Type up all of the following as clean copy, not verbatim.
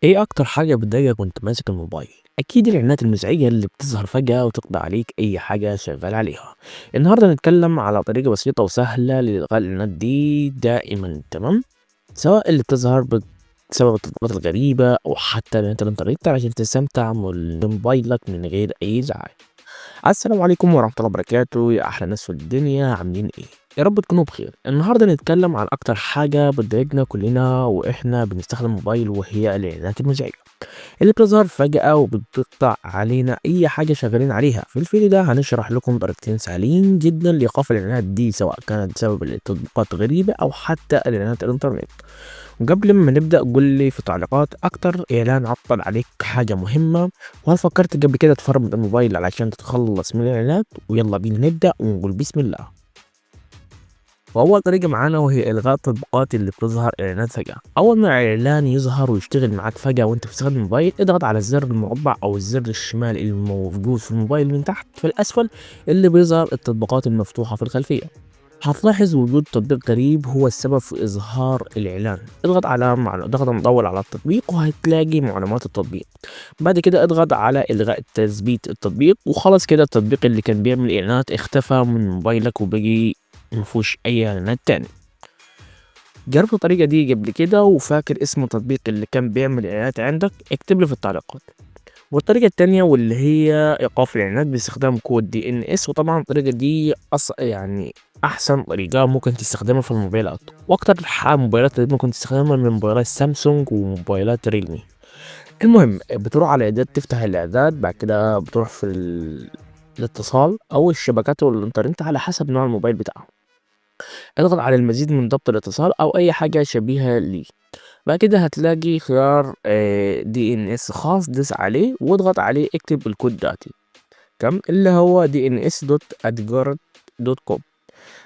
ايه اكتر حاجة بتضايقك وانت ماسك الموبايل؟ اكيد الاعلانات المزعجة اللي بتظهر فجأة وتقضي عليك اي حاجة شغال عليها. النهاردة نتكلم على طريقة بسيطة وسهلة لإلغاء الاعلانات دي دائما، تمام؟ سواء اللي بتظهر بسبب التطبيقات الغريبة او حتى الاعلانات الانترنت عشان تستمتع بموبايلك من غير اي ازعاج. السلام عليكم ورحمة الله وبركاته، يا أحلى ناس في الدنيا، عاملين إيه؟ يا رب تكونوا بخير. النهاردة نتكلم عن أكتر حاجة بتضايقنا كلنا وإحنا بنستخدم الموبايل، وهي الإعلانات المزعجة اللي بتظهر فجأة وبتقطع علينا أي حاجة شغالين عليها. في الفيديو ده هنشرح لكم طريقتين سهلين جدا لإيقاف الإعلانات دي، سواء كانت بسبب التطبيقات غريبة أو حتى الإعلانات الإنترنت. وقبل ما نبدأ قول لي في تعليقات أكتر إعلان عطل عليك حاجة مهمة، وهل فكرت قبل كده تفرمت الموبايل علشان تتخلص من الإعلانات؟ ويلا بينا نبدأ ونقول بسم الله. وأول طريقة معانا وهي إلغاء التطبيقات اللي بتظهر إعلانات فجأة. أول ما إعلان يظهر ويشتغل معاك فجأة وأنت بتستخدم الموبايل، اضغط على الزر المربع أو الزر الشمال الموجود في الموبايل من تحت في الأسفل اللي بيظهر التطبيقات المفتوحة في الخلفية. هتلاحظ وجود تطبيق غريب هو السبب في إظهار الإعلان. ضغط مطول على التطبيق وهتلاقي معلومات التطبيق. بعد كده اضغط على إلغاء تثبيت التطبيق، وخلاص كده التطبيق اللي كان بيعمل إعلانات اختفى من موبايلك وبقي مفهوش أي إعلانات تاني. جربت الطريقة دي قبل كده وفاكر اسم التطبيق اللي كان بيعمل إعلانات عندك؟ اكتب لي في التعليقات. والطريقة التانية واللي هي إيقاف الإعلانات باستخدام كود DNS، وطبعا الطريقة دي يعني أحسن طريقة ممكن تستخدمها في الموبايلات، وأكتر موبايلات اللي ممكن تستخدمها من موبايلات سامسونج وموبايلات ريلمي. المهم بتروح على إعداد، تفتح الإعداد، بعد كده بتروح في الاتصال أو الشبكات والإنترنت على حسب نوع الموبايل بتاعه. اضغط على المزيد من ضبط الاتصال أو أي حاجة شبيهة ليه. بعد كده هتلاقي خيار DNS خاص، دس عليه واضغط عليه، اكتب الكود داتي كم اللي هو dns.adguard.com.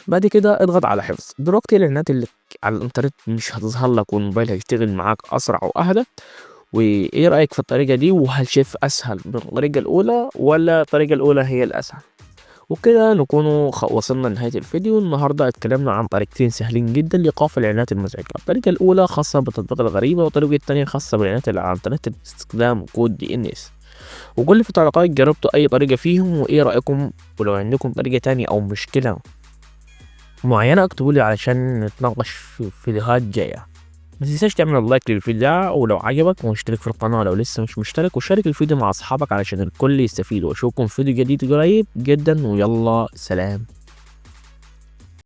بعد كده اضغط على حفظ. دلوقتي الاعلانات اللي على الانترنت مش هتظهر لك والموبايل هيشتغل معاك اسرع واهدى. وايه رايك في الطريقه دي؟ وهل شايف اسهل من الطريقه الاولى ولا الطريقه الاولى هي الاسهل؟ وكده نكون وصلنا لنهاية الفيديو. النهاردة اتكلمنا عن طريقتين سهلين جدا لإيقاف الإعلانات المزعجة. الطريقة الأولى خاصة بالتطبيقات الغريبة، والطريقة التانية خاصة بالإعلانات اللي على الإنترنت باستخدام كود DNS. وقول لي في التعليقات جربتوا أي طريقة فيهم وإيه رأيكم، ولو عندكم طريقة تانية أو مشكلة معينة اكتبوا لي علشان نتناقش في فيديوهات جاية. ما تنساش تعمل لايك للفيديو ده ولو عجبك، واشترك في القناة لو لسه مش مشترك، وشارك الفيديو مع أصحابك علشان الكل يستفيد. وأشوفكم في فيديو جديد قريب جدا، ويلا سلام.